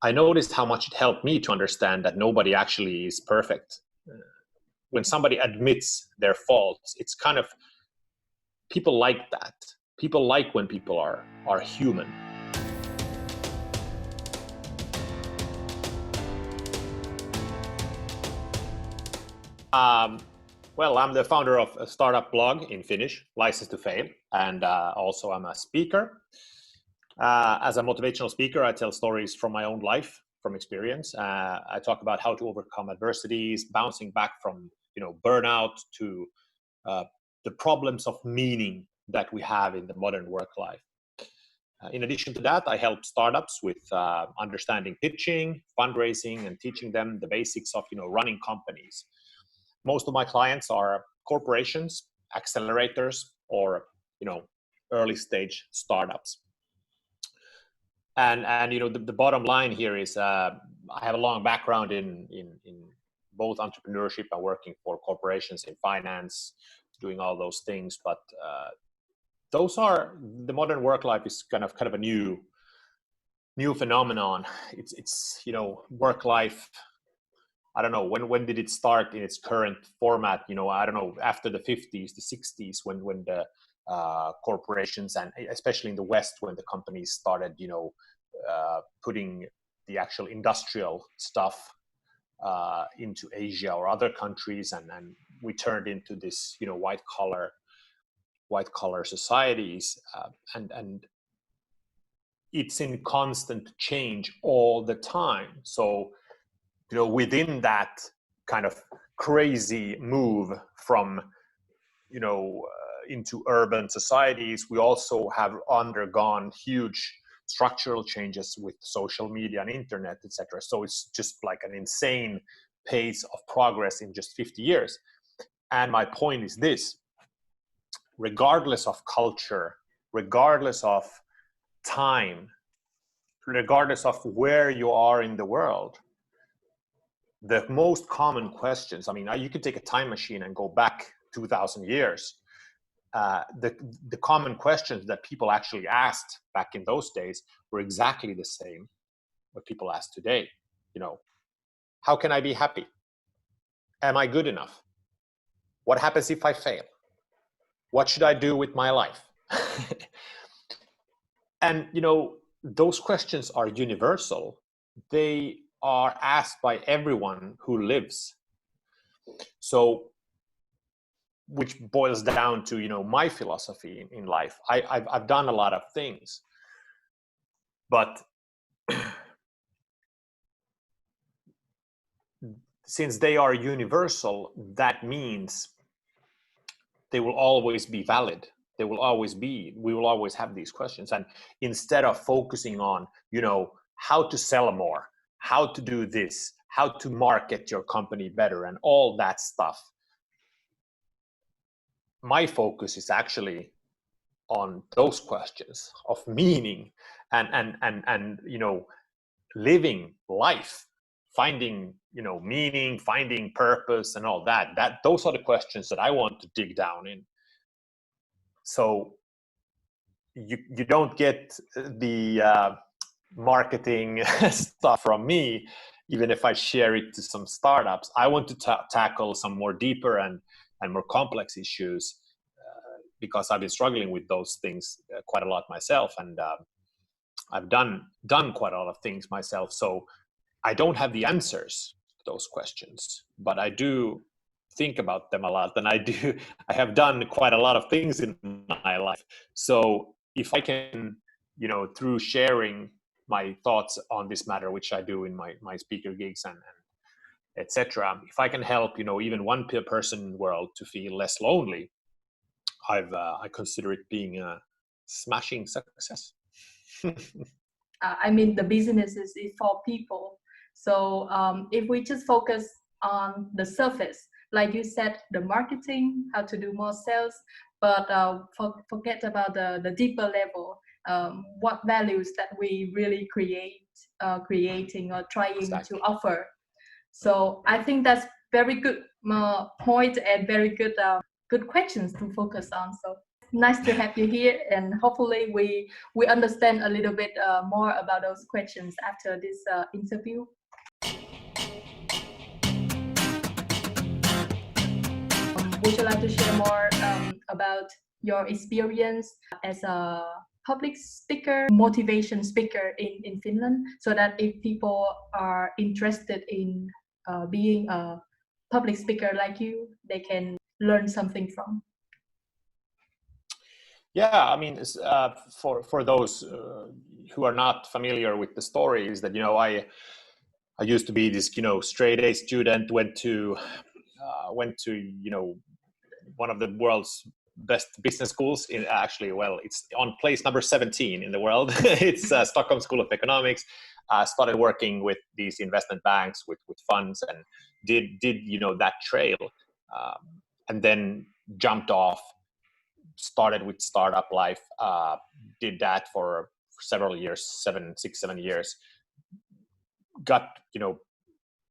I noticed how much it helped me to understand that nobody actually is perfect. When somebody admits their faults, it's kind of, people like that. People like when people are human. Well, I'm the founder of a startup blog in Finnish, License to Fail, and also I'm a speaker. As a motivational speaker, I tell stories from my own life, from experience. I talk about how to overcome adversities, bouncing back from burnout to the problems of meaning that we have in the modern work life. In addition to that, I help startups with understanding pitching, fundraising, and teaching them the basics of running companies. Most of my clients are corporations, accelerators, or early stage startups. And the bottom line here is I have a long background in both entrepreneurship and working for corporations in finance, doing all those things. But the modern work life is kind of a new phenomenon. It's work life. I don't know when did it start in its current format. I don't know, after the 50s, the 60s, when the corporations, and especially in the West, when the companies started putting the actual industrial stuff into Asia or other countries, and we turned into this white collar societies, and it's in constant change all the time. So within that kind of crazy move from into urban societies, we also have undergone huge structural changes with social media and internet, etc. So it's just like an insane pace of progress in just 50 years. And my point is this: regardless of culture, regardless of time, regardless of where you are in the world, the most common questions, you could take a time machine and go back 2,000 years. The common questions that people actually asked back in those days were exactly the same what people ask today. How can I be happy? Am I good enough? What happens if I fail? What should I do with my life? And those questions are universal. They are asked by everyone who lives. So, which boils down to my philosophy in life. I've done a lot of things, but since they are universal, that means they will always be valid. We will always have these questions. And instead of focusing on how to sell more, how to do this, how to market your company better, and all that stuff, my focus is actually on those questions of meaning and living life, finding meaning, finding purpose, and all that. Those are the questions that I want to dig down in. So you don't get the marketing stuff from me, even if I share it to some startups. I want to tackle some more deeper and more complex issues, because I've been struggling with those things quite a lot myself, and I've done quite a lot of things myself. So I don't have the answers to those questions, but I do think about them a lot, and I have done quite a lot of things in my life. So if I can, through sharing my thoughts on this matter, which I do in my speaker gigs and etc., if I can help even one person in the world to feel less lonely, I consider it being a smashing success. The business is for people. So if we just focus on the surface, like you said, the marketing, how to do more sales, but forget about the deeper level, what values that we really creating or trying Exactly. to offer. So I think that's very good point and very good questions to focus on. So nice to have you here, and hopefully we understand a little bit more about those questions after this interview. Would you like to share more about your experience as a public speaker, motivation speaker in Finland, so that if people are interested in being a public speaker like you, they can learn something from? Yeah, I mean, for those who are not familiar with the story, is that I used to be this straight A student, went to one of the world's best business schools in it's on place number 17 in the world. It's Stockholm School of Economics. Started working with these investment banks with funds, and did that trail, and then jumped off, started with startup life, did that for several years, 7 years, got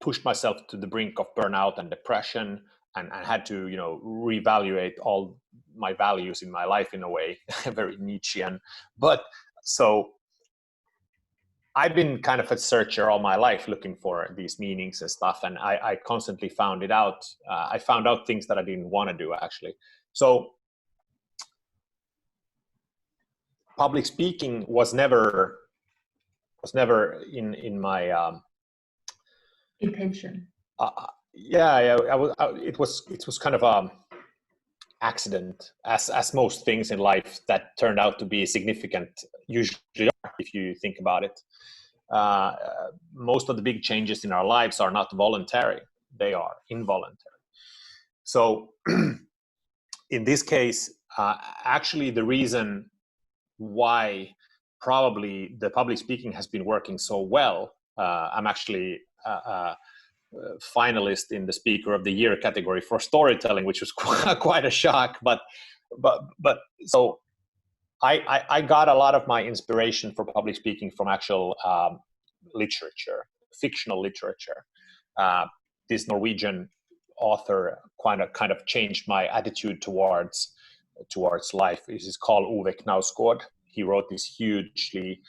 pushed myself to the brink of burnout and depression, and had to reevaluate all my values in my life in a way. Very Nietzschean. But so I've been kind of a searcher all my life, looking for these meanings and stuff, and I constantly found it out. I found out things that I didn't want to do, actually. So public speaking was never in my intention. It was kind of a accident, as most things in life that turned out to be significant usually are, if you think about it. Most of the big changes in our lives are not voluntary, they are involuntary. So in this case, actually the reason why probably the public speaking has been working so well, I'm actually finalist in the Speaker of the Year category for storytelling, which was quite a shock. But so I got a lot of my inspiration for public speaking from actual literature, fictional literature. This Norwegian author kind of changed my attitude towards life. This is called Ove Knausgård. He wrote this hugely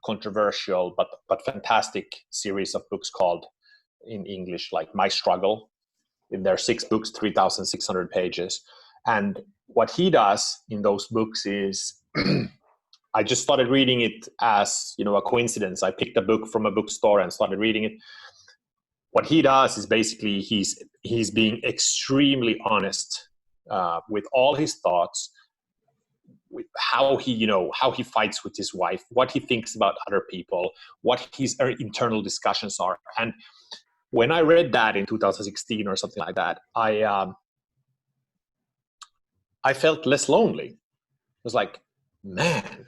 controversial but fantastic series of books called, in English, like My Struggle. There are 6 books, 3,600 pages. And what he does in those books is, I just started reading it as a coincidence. I picked a book from a bookstore and started reading it. What he does is basically he's being extremely honest with all his thoughts, with how he fights with his wife, what he thinks about other people, what his internal discussions are. And when I read that in 2016 or something like that, I felt less lonely. It was like, man,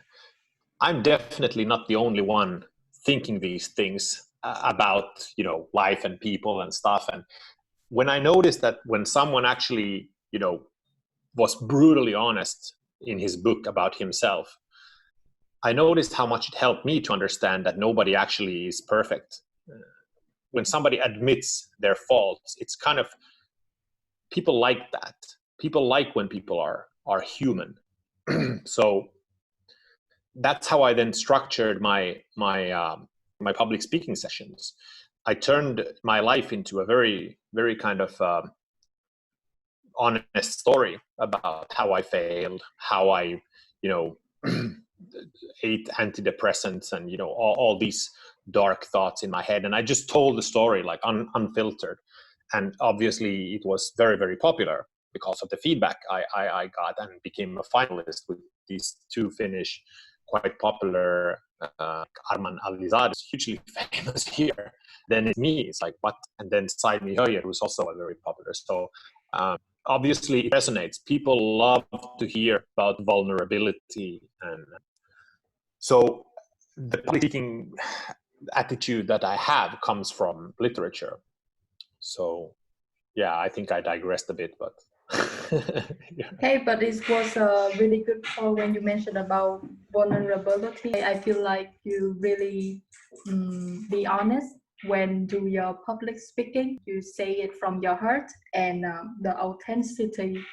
I'm definitely not the only one thinking these things about life and people and stuff. And when I noticed that when someone actually was brutally honest in his book about himself, I noticed how much it helped me to understand that nobody actually is perfect. When somebody admits their faults, it's kind of, people like that. People like when people are human. So that's how I then structured my public speaking sessions. I turned my life into a very, very kind of honest story about how I failed, how I ate antidepressants, and all these dark thoughts in my head. And I just told the story like unfiltered. And obviously it was very, very popular because of the feedback I got, and became a finalist with these 2 Finnish quite popular Arman Alizadeh, hugely famous here. Then it's me, it's like, what? And then Saimi Höjer, who's also a very popular. So obviously it resonates. People love to hear about vulnerability. And so the public speaking attitude that I have comes from literature. So yeah, I think I digressed a bit, but yeah. Hey, but it was a really good point when you mentioned about vulnerability. I feel like you really be honest when do your public speaking. You say it from your heart, and the authenticity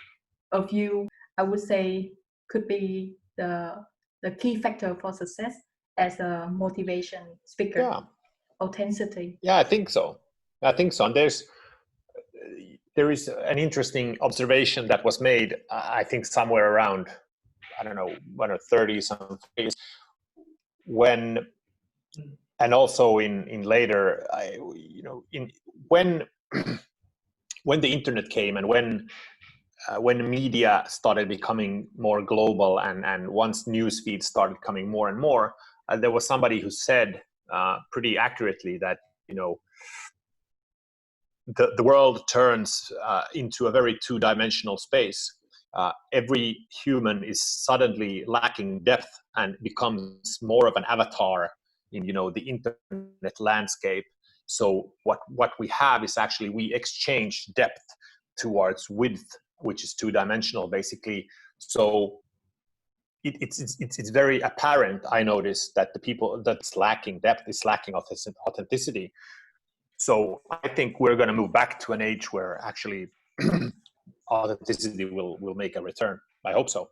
of you I would say could be the key factor for success as a motivation speaker. Yeah. Authenticity. Yeah, I think so. And there is an interesting observation that was made, I think somewhere around, I don't know, 30 some days, when, and also in later, when when the internet came, and when media started becoming more global, and once news feeds started coming more and more, there was somebody who said pretty accurately that, the world turns into a very two-dimensional space. Every human is suddenly lacking depth and becomes more of an avatar in, the internet landscape. So what we have is actually, we exchange depth towards width, which is two-dimensional basically. So it's very apparent, I noticed, that the people that's lacking depth is lacking authenticity. So I think we're going to move back to an age where actually authenticity will make a return. I hope so.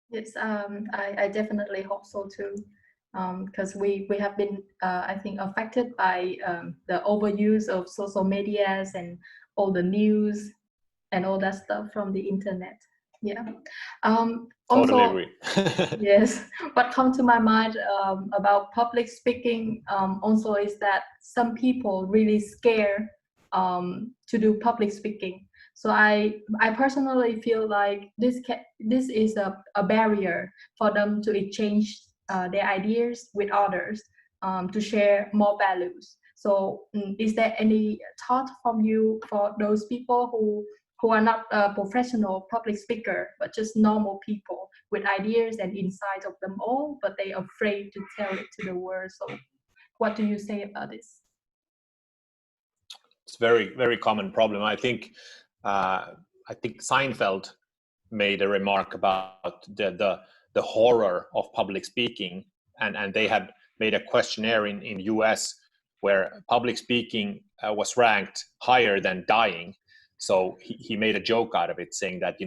Yes, I definitely hope so too, because we have been, I think, affected by the overuse of social medias and all the news and all that stuff from the internet. Yeah. Totally Also, agree. yes, what comes to my mind about public speaking also is that some people really scare to do public speaking. So I personally feel like this is a barrier for them to exchange their ideas with others, to share more values. So is there any thought from you for those people who are not a professional public speaker, but just normal people with ideas and insights of them all, but they are afraid to tell it to the world? So what do you say about this? It's a very, very common problem. I think Seinfeld made a remark about the horror of public speaking, and they had made a questionnaire in US where public speaking was ranked higher than dying. So he made a joke out of it, saying that,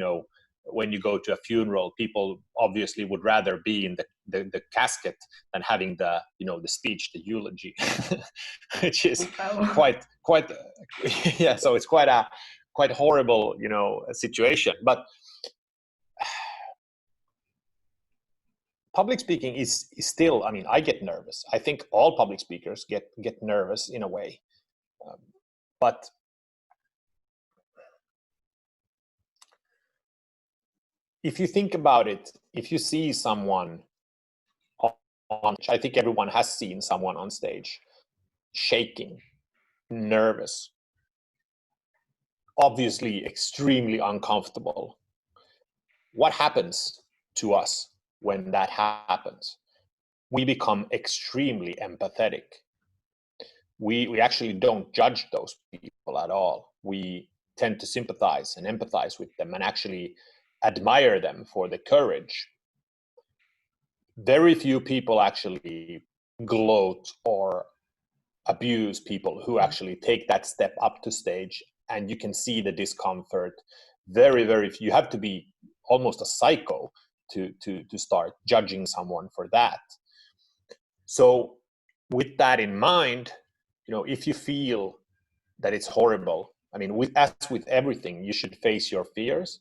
when you go to a funeral, people obviously would rather be in the casket than having the speech, the eulogy, which is quite yeah. So it's quite horrible situation. But public speaking is still, I mean, I get nervous. I think all public speakers get nervous in a way, but if you think about it, if you see someone on, I think everyone has seen someone on stage shaking, nervous, obviously extremely uncomfortable. What happens to us when that happens? We become extremely empathetic. We actually don't judge those people at all. We tend to sympathize and empathize with them and actually admire them for the courage. Very few people actually gloat or abuse people who actually take that step up to stage, and you can see the discomfort. Very, very few. You have to be almost a psycho to start judging someone for that. So with that in mind, if you feel that it's horrible, I mean, as with everything, you should face your fears,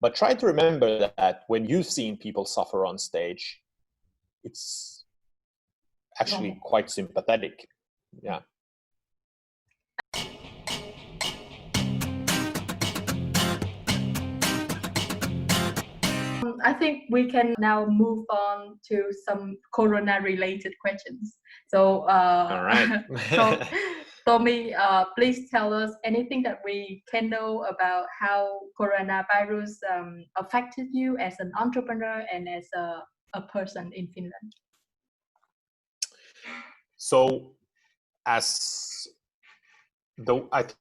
but try to remember that when you've seen people suffer on stage, it's actually quite sympathetic. Yeah. I think we can now move on to some corona-related questions. So, All right. so Tomi, please tell us anything that we can know about how coronavirus affected you as an entrepreneur and as a person in Finland. So, I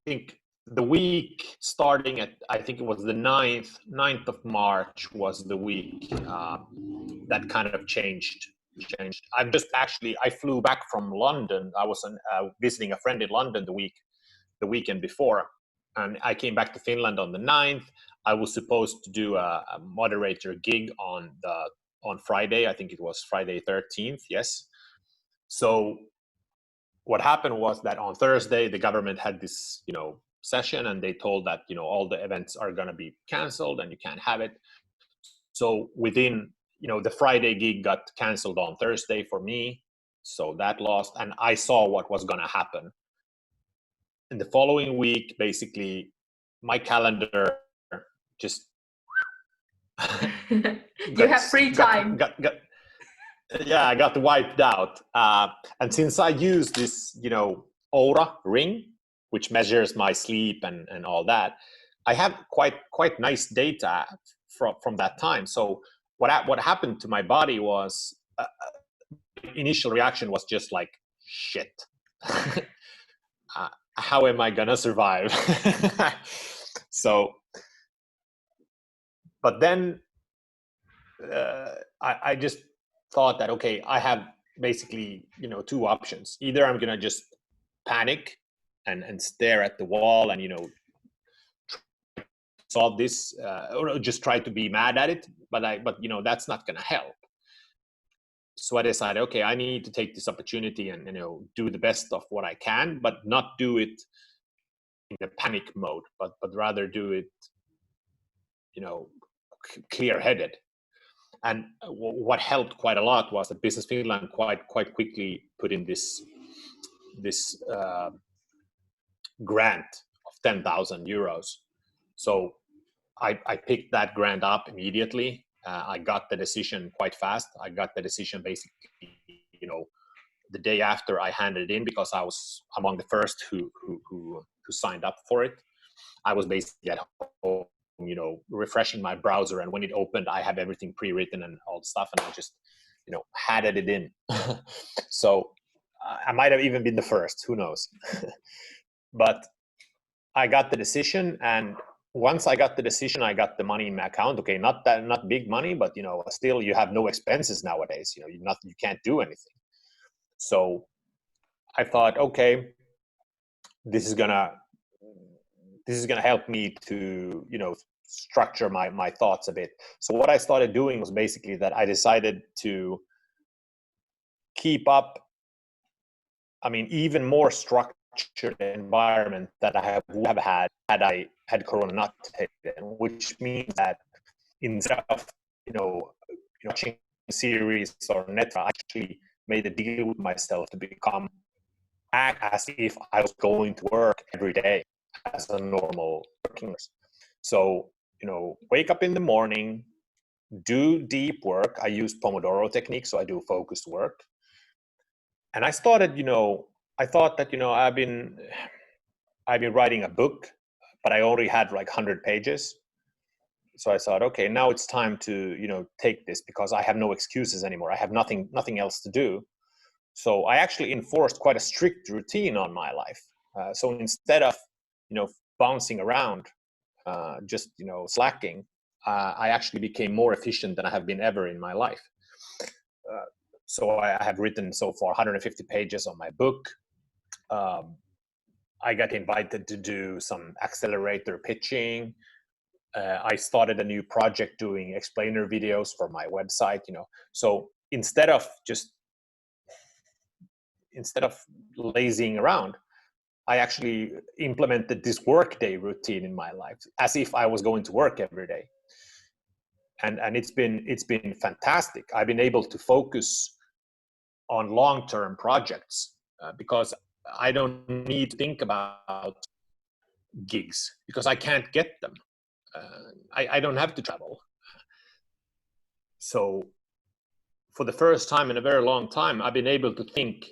think the week starting at, I think it was the 9th of March was the week that kind of changed. I flew back from London. I was visiting a friend in London the weekend before, and I came back to Finland on the 9th. I was supposed to do a moderator gig on Friday. I think it was Friday 13th. Yes. So what happened was that on Thursday the government had this, session, and they told that all the events are going to be canceled and you can't have it. So within the Friday gig got canceled on Thursday for me, so that lost, and I saw what was going to happen. In the following week, basically, my calendar just you have free time. I got wiped out. And since I use this, Oura ring, which measures my sleep and all that, I have quite nice data from that time. So what happened to my body was, initial reaction was just like, shit. How am I gonna survive? So, but then I just thought that, okay, I have basically, two options. Either I'm gonna just panic and stare at the wall and, solve this, or just try to be mad at it, but that's not gonna help. So I decided, okay, I need to take this opportunity and do the best of what I can, but not do it in a panic mode, but rather do it, clear-headed. And what helped quite a lot was that Business Finland quite quickly put in this grant of 10,000 euros. So I picked that grant up immediately. I got the decision quite fast. I got the decision basically, the day after I handed it in, because I was among the first who signed up for it. I was basically at home, refreshing my browser, and when it opened, I have everything pre-written and all the stuff, and I just, handed it in. So I might have even been the first, who knows? But I got the decision, and once I got the decision, I got the money in my account. Okay, not big money, but still, you have no expenses nowadays. You can't do anything. So I thought, okay, this is gonna help me to structure my thoughts a bit. So what I started doing was basically that I decided to keep up, even more structured environment that I would have had I had Corona not taken, which means that instead of watching series or Netflix, I actually made a deal with myself to act as if I was going to work every day as a normal working person. So wake up in the morning, do deep work. I use Pomodoro technique, so I do focused work. And I started, I thought that I've been writing a book, but I only had like 100 pages. So I thought, okay, now it's time to take this, because I have no excuses anymore. I have nothing else to do. So I actually enforced quite a strict routine on my life. So instead of bouncing around, just slacking, I actually became more efficient than I have been ever in my life. So I have written so far 150 pages on my book. I got invited to do some accelerator pitching. I started a new project doing explainer videos for my website. So instead of lazing around, I actually implemented this workday routine in my life as if I was going to work every day. And it's been fantastic. I've been able to focus on long-term projects because I don't need to think about gigs because I can't get them. I don't have to travel. So for the first time in a very long time, I've been able to think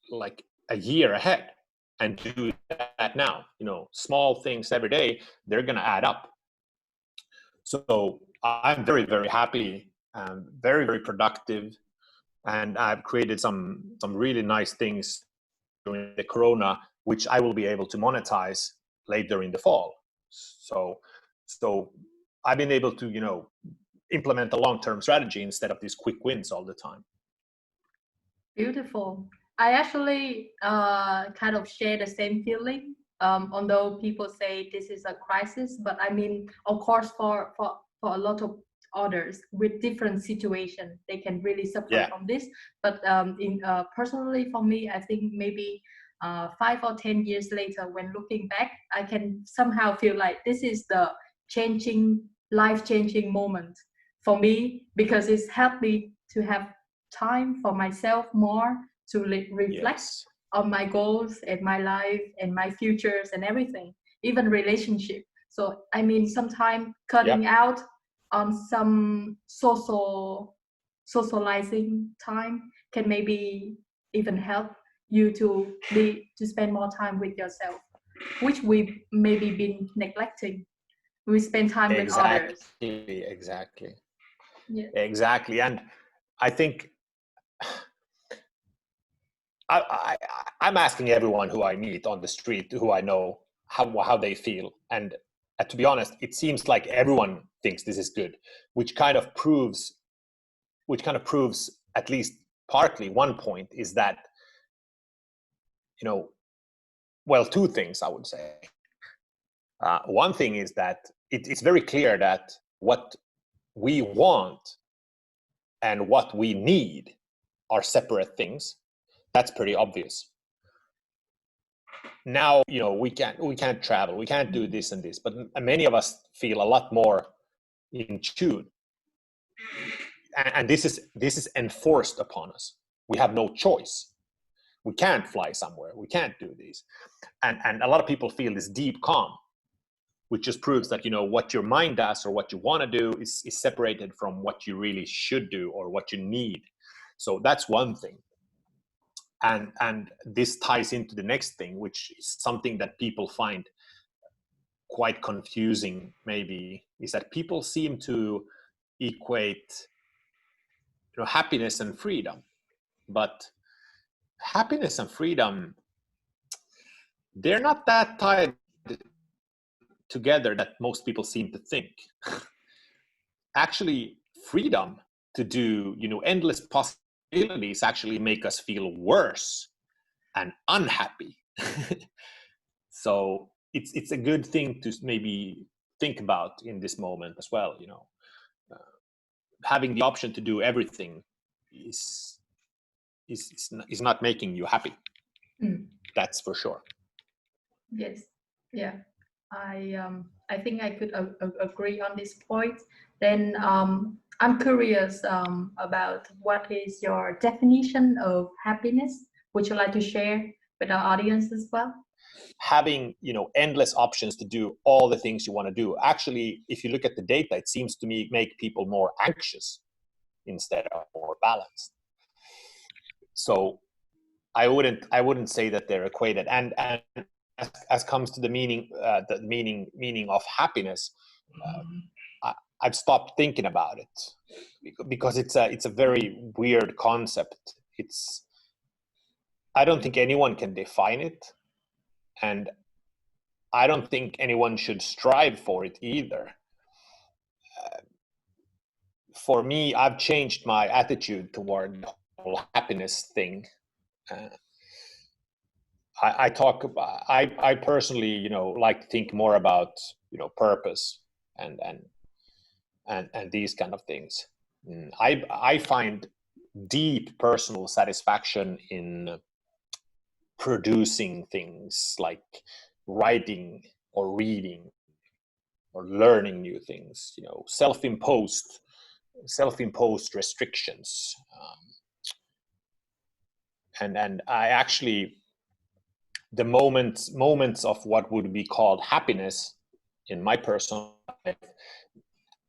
like a year ahead and do that now. Small things every day, they're going to add up. So I'm very, very happy, very, very productive. And I've created some really nice things during the Corona, which I will be able to monetize later in the fall. So I've been able to, implement a long-term strategy instead of these quick wins all the time. Beautiful. I actually kind of share the same feeling although people say this is a crisis, but I mean, of course, for a lot of others with different situation, they can really suffer from this. But personally for me, I think maybe 5 or 10 years later, when looking back, I can somehow feel like this is the life-changing moment for me, because it's helped me to have time for myself more, to reflect on my goals and my life and my futures and everything, even relationship. So I mean, sometimes cutting out on some socializing time can maybe even help you to spend more time with yourself, which we've maybe been neglecting. We spend time with others. Exactly. Yeah. Exactly. And I think I'm asking everyone who I meet on the street, who I know, how they feel. And to be honest, it seems like everyone thinks this is good, which kind of proves at least partly one point is that, well, two things I would say. One thing is that it's very clear that what we want and what we need are separate things. That's pretty obvious. Now, we can't travel, we can't do this and this, but many of us feel a lot more in tune. And this is enforced upon us. We have no choice. We can't fly somewhere. We can't do this. And a lot of people feel this deep calm, which just proves that, what your mind does or what you want to do is separated from what you really should do or what you need. So that's one thing. And this ties into the next thing, which is something that people find quite confusing, maybe, is that people seem to equate happiness and freedom. But happiness and freedom, they're not that tied together that most people seem to think. Actually, freedom to do endless possibilities actually make us feel worse and unhappy. So it's a good thing to maybe think about in this moment as well. Having the option to do everything is not making you happy. That's for sure. Yes. Yeah. I think I could agree on this point. Then I'm curious about what is your definition of happiness. Would you like to share with our audience as well? Having endless options to do all the things you want to do. Actually, if you look at the data, it seems to me make people more anxious instead of more balanced. So I wouldn't say that they're equated. And as comes to the meaning of happiness, I've stopped thinking about it because it's a very weird concept. I don't think anyone can define it, and I don't think anyone should strive for it either. For me, I've changed my attitude toward the whole happiness thing. I personally, like to think more about, purpose and these kind of things. I find deep personal satisfaction in producing things like writing or reading or learning new things, self-imposed restrictions. And I actually, the moments of what would be called happiness in my personal life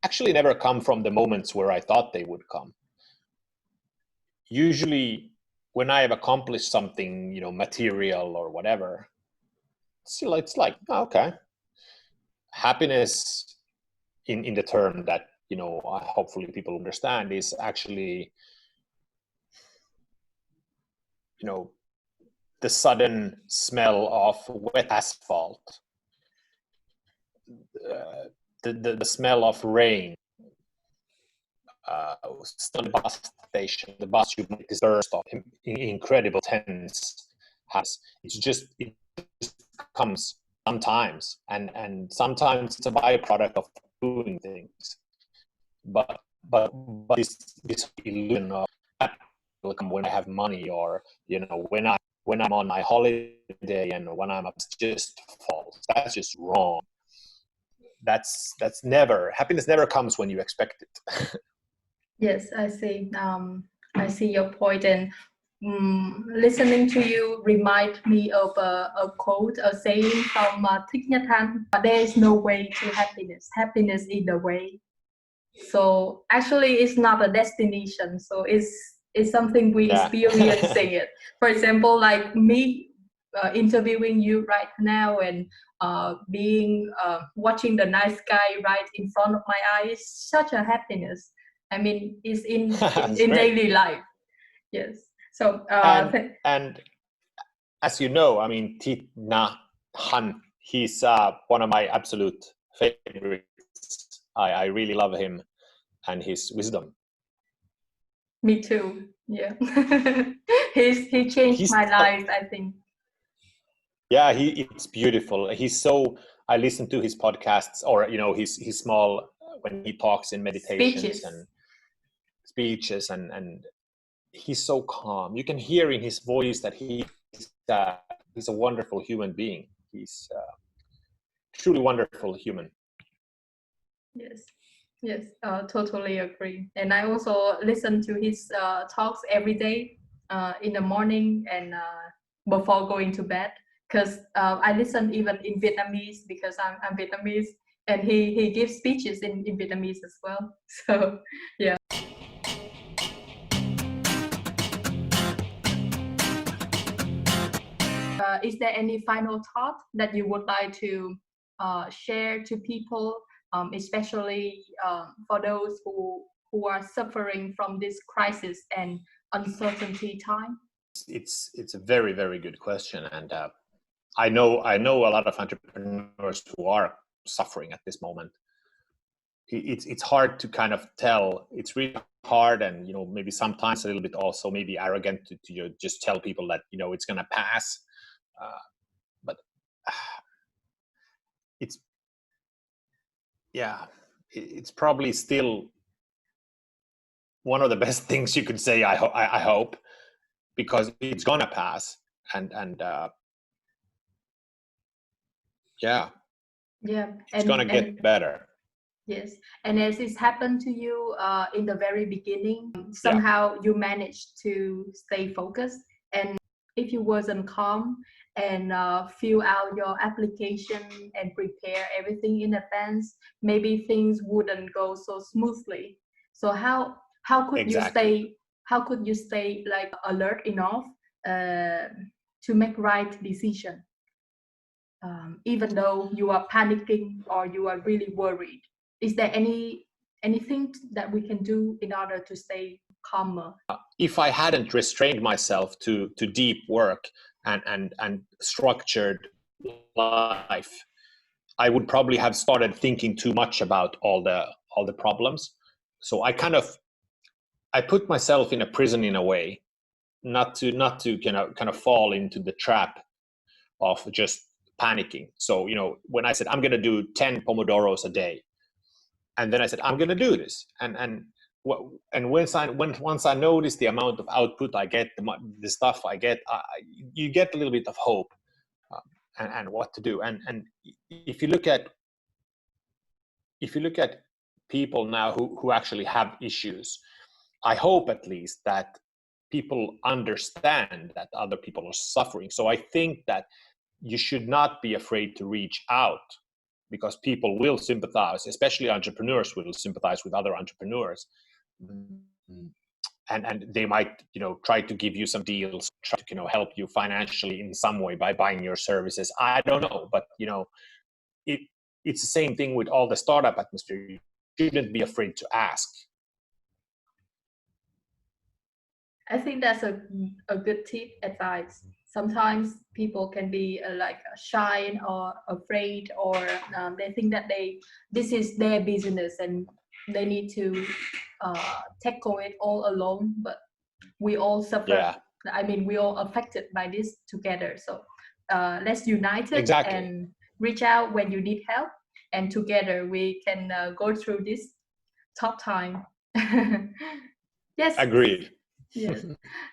actually never come from the moments where I thought they would come. Usually when I have accomplished something, material or whatever, it's like, okay. Happiness in the term that, hopefully people understand, is actually, the sudden smell of wet asphalt, the smell of rain, still the bus station, the bus you make this burst of incredible tense has. It just comes sometimes, and sometimes it's a byproduct of doing things. But this illusion of that will come when I have money, or when I'm on my holiday, and when I'm up, just false. That's just wrong. That's never, happiness never comes when you expect it. Yes, I see. I see your point, and listening to you remind me of a quote, a saying from Thich Nhat Hanh. There is no way to happiness. Happiness is the way. So actually, it's not a destination. So it's something we Yeah. experiencing it. For example, like me interviewing you right now, and being watching the night sky right in front of my eyes, such a happiness. I mean, it's That's in great. daily life. Yes. So And as you know, I mean, Thich Nhat Hanh, he's one of my absolute favorites. I really love him and his wisdom. me too. Yeah. He changed He's my life, I think. Yeah, it's beautiful. I listen to his podcasts, or his small, when he talks in meditations Speeches. and speeches, and he's so calm. You can hear in his voice that he's a wonderful human being. He's truly wonderful human. Yes. Yes, totally agree. And I also listen to his talks every day, in the morning and before going to bed. Because I listen even in Vietnamese, because I'm Vietnamese, and he gives speeches in Vietnamese as well. So yeah. Is there any final thought that you would like to share to people, especially for those who are suffering from this crisis and uncertainty time? It's a very, very good question, and I know a lot of entrepreneurs who are suffering at this moment. It's hard to kind of tell. It's really hard, and maybe sometimes a little bit also maybe arrogant to just tell people that it's gonna pass. But it's it's probably still one of the best things you could say. I hope, because it's gonna pass, and Yeah. it's gonna get better. Yes, and as it's happened to you in the very beginning, Yeah, somehow you managed to stay focused. And if you wasn't calm and fill out your application and prepare everything in advance, maybe things wouldn't go so smoothly. So exactly. how could you stay like alert enough to make right decision, even though you are panicking or you are really worried? Is there anything that we can do in order to stay calmer? If I hadn't restrained myself to deep work and structured life, I would probably have started thinking too much about all the problems. So I put myself in a prison in a way, not to kind of fall into the trap of just panicking. So when I said I'm going to do 10 pomodoros a day, and then I said I'm going to do this, and once I noticed the amount of output I get, the stuff I get, you get a little bit of hope, and what to do. And if you look at people now who actually have issues, I hope at least that people understand that other people are suffering. So I think that you should not be afraid to reach out, because people will sympathize, especially entrepreneurs will sympathize with other entrepreneurs. And they might try to give you some deals, try to help you financially in some way by buying your services. I don't know, but it's the same thing with all the startup atmosphere. You shouldn't be afraid to ask. I think that's a good tip advice. Sometimes people can be like shy or afraid, or they think that this is their business and they need to tackle it all alone. But we all suffer. Yeah, I mean, we all affected by this together. So let's unite it exactly. and reach out when you need help, and together we can go through this tough time. Yes. Agreed. Yes.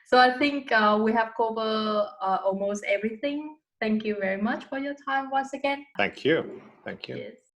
So I think we have covered almost everything. Thank you very much for your time once again. Thank you. Thank you. Yes.